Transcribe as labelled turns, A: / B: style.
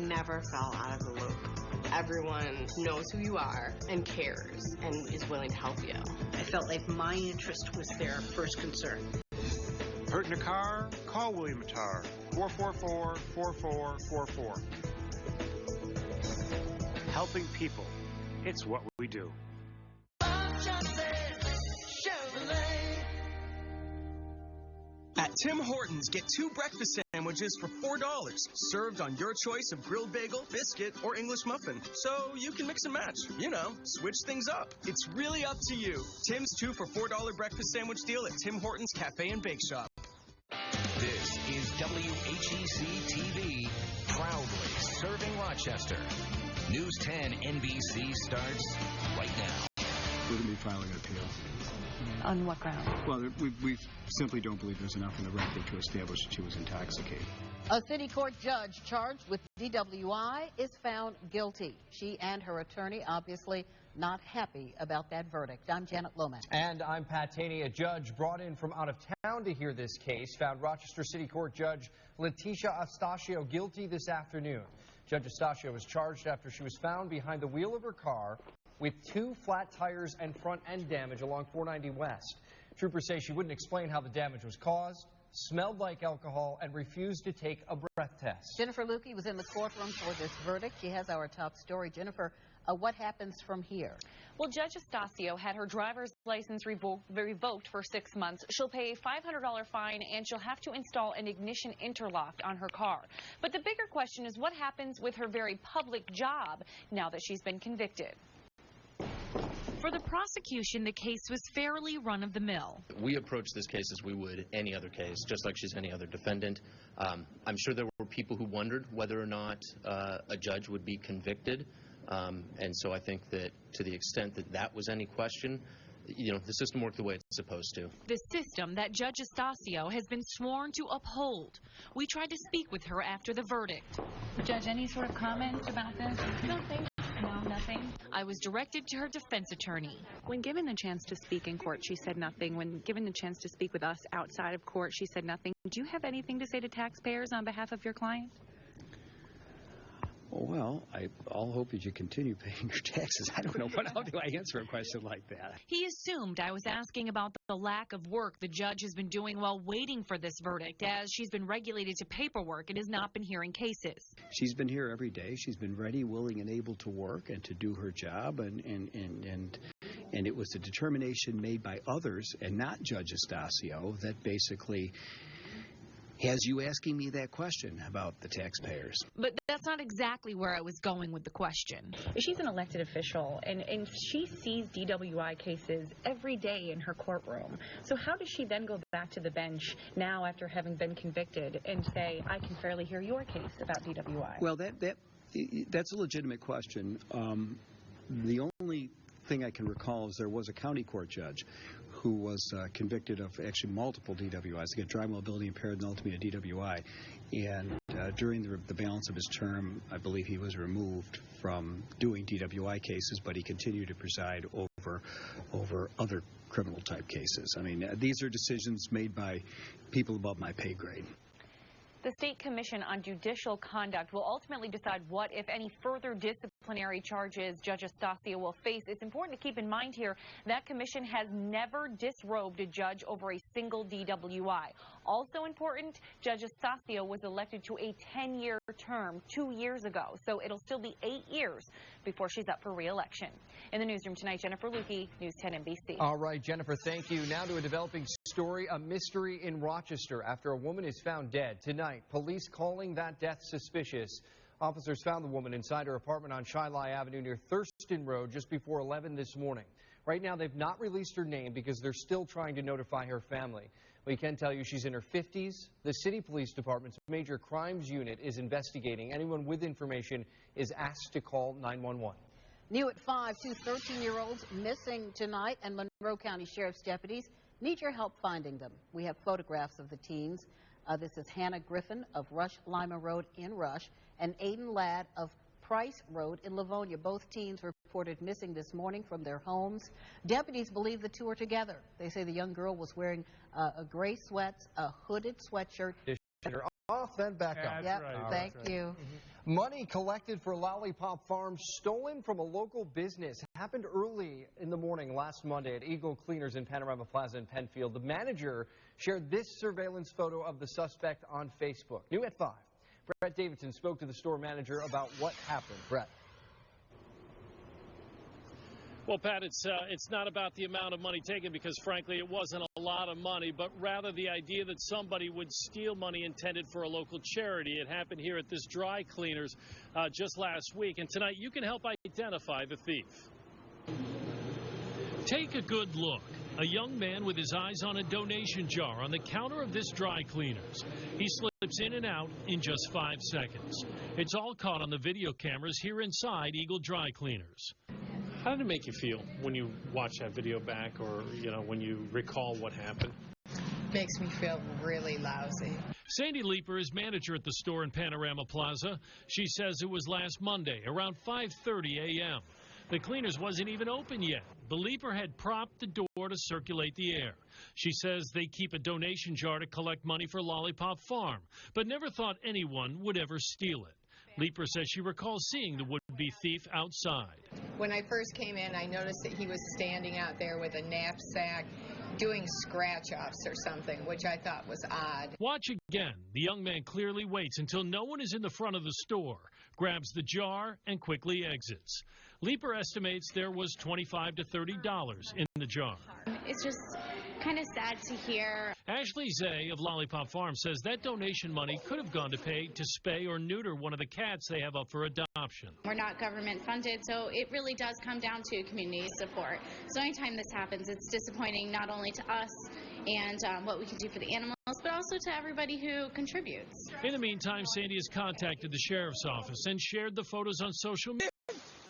A: never fell out of the loop. Everyone knows who you are and cares and is willing to help you.
B: I felt like my interest was their first concern.
C: Hurt in a car? Call William Attar. 444-4444. Helping people. It's what we do.
D: At Tim Hortons, get 2 breakfast sandwiches for $4, served on your choice of grilled bagel, biscuit, or English muffin. So you can mix and match, switch things up. It's really up to you. Tim's 2 for $4 breakfast sandwich deal at Tim Hortons Cafe and Bake Shop.
E: This is WHEC-TV, proudly serving Rochester. News 10 NBC starts right now.
F: We're going to be filing an appeal.
G: On what ground?
F: Well, we simply don't believe there's enough in the record to establish that she was intoxicated.
H: A city court judge charged with DWI is found guilty. She and her attorney obviously not happy about that verdict. I'm Janet Lomax.
I: And I'm Pat Taney. A judge brought in from out of town to hear this case found Rochester City Court Judge Leticia Astacio guilty this afternoon. Judge Astacio was charged after she was found behind the wheel of her car with 2 flat tires and front end damage along 490 West. Troopers say she wouldn't explain how the damage was caused, smelled like alcohol, and refused to take a breath test.
H: Jennifer Lukey was in the courtroom for this verdict. She has our top story. Jennifer, what happens from here?
J: Well, Judge Astacio had her driver's license revoked for 6 months. She'll pay a $500 fine, and she'll have to install an ignition interlock on her car. But the bigger question is what happens with her very public job now that she's been convicted.
K: For the prosecution, the case was fairly run-of-the-mill.
L: We approach this case as we would any other case, just like she's any other defendant. I'm sure there were people who wondered whether or not a judge would be convicted. And so I think that to the extent that that was any question, the system worked the way it's supposed to.
K: The system that Judge Astacio has been sworn to uphold. We tried to speak with her after the verdict.
J: Judge, any sort of comment about this? Nothing. No, nothing.
K: I was directed to her defense attorney.
J: When given the chance to speak in court, she said nothing. When given the chance to speak with us outside of court, she said nothing. Do you have anything to say to taxpayers on behalf of your client?
F: Well, I'll hope that you continue paying your taxes. I don't know. How do I answer a question like that?
K: He assumed I was asking about the lack of work the judge has been doing while waiting for this verdict, as she's been regulated to paperwork and has not been hearing cases.
F: She's been here every day. She's been ready, willing, and able to work and to do her job, and it was a determination made by others and not Judge Astacio that basically has you asking me that question about the taxpayers.
K: But that's not exactly where I was going with the question.
J: She's an elected official, and she sees DWI cases every day in her courtroom. So how does she then go back to the bench now after having been convicted and say, I can fairly hear your case about DWI?
F: Well, that's a legitimate question. The only thing I can recall is there was a county court judge who was convicted of actually multiple DWIs. He got dry mobility impaired and ultimately a DWI. And during the balance of his term, I believe he was removed from doing DWI cases, but he continued to preside over other criminal type cases. I mean, these are decisions made by people above my pay grade.
J: The State Commission on Judicial Conduct will ultimately decide what, if any, further disciplinary charges Judge Astacio will face. It's important to keep in mind here that commission has never disrobed a judge over a single DWI. Also important, Judge Astacio was elected to a 10-year term 2 years ago, so it'll still be 8 years before she's up for re-election. In the newsroom tonight, Jennifer Lukey, News 10 NBC.
I: All right, Jennifer, thank you. Now to a developing story, a mystery in Rochester after a woman is found dead. Tonight, police calling that death suspicious. Officers found the woman inside her apartment on Shiloh Avenue near Thurston Road just before 11 this morning. Right now, they've not released her name because they're still trying to notify her family. We can tell you she's in her 50s. The City Police Department's Major Crimes Unit is investigating. Anyone with information is asked to call 911.
H: New at 5, 2 13-year-olds missing tonight, and Monroe County Sheriff's deputies need your help finding them. We have photographs of the teens. This is Hannah Griffin of Rush Lima Road in Rush and Aiden Ladd of Price Road in Livonia. Both teens reported missing this morning from their homes. Deputies believe the two are together. They say the young girl was wearing a gray sweats, a hooded sweatshirt.
I: off, then back on.
H: Yep, thank you.
I: Money collected for Lollipop Farm stolen from a local business happened early in the morning last Monday at Eagle Cleaners in Panorama Plaza in Penfield. The manager shared this surveillance photo of the suspect on Facebook. New at 5. Brett Davidson spoke to the store manager about what happened. Brett.
M: Well, Pat, it's not about the amount of money taken because, frankly, it wasn't a lot of money, but rather the idea that somebody would steal money intended for a local charity. It happened here at this dry cleaners just last week, and tonight you can help identify the thief. Take a good look. A young man with his eyes on a donation jar on the counter of this dry cleaners. He slips in and out in just 5 seconds. It's all caught on the video cameras here inside Eagle Dry Cleaners. How did it make you feel when you watch that video back, or, when you recall what happened?
N: Makes me feel really lousy.
M: Sandy Leeper is manager at the store in Panorama Plaza. She says it was last Monday around 5:30 a.m. The cleaners wasn't even open yet. The Leeper had propped the door to circulate the air. She says they keep a donation jar to collect money for Lollipop Farm, but never thought anyone would ever steal it. Leeper says she recalls seeing the would-be thief outside.
N: When I first came in, I noticed that he was standing out there with a knapsack doing scratch-offs or something, which I thought was odd.
M: Watch again. The young man clearly waits until no one is in the front of the store, grabs the jar, and quickly exits. Leeper estimates there was $25 to $30 in the jar.
O: It's just kind of sad to hear.
M: Ashley Zay of Lollipop Farm says that donation money could have gone to pay to spay or neuter one of the cats they have up for adoption.
O: We're not government funded, so it really does come down to community support. So anytime this happens, it's disappointing not only to us and what we can do for the animals, but also to everybody who contributes.
M: In the meantime, Sandy has contacted the sheriff's office and shared the photos on social media.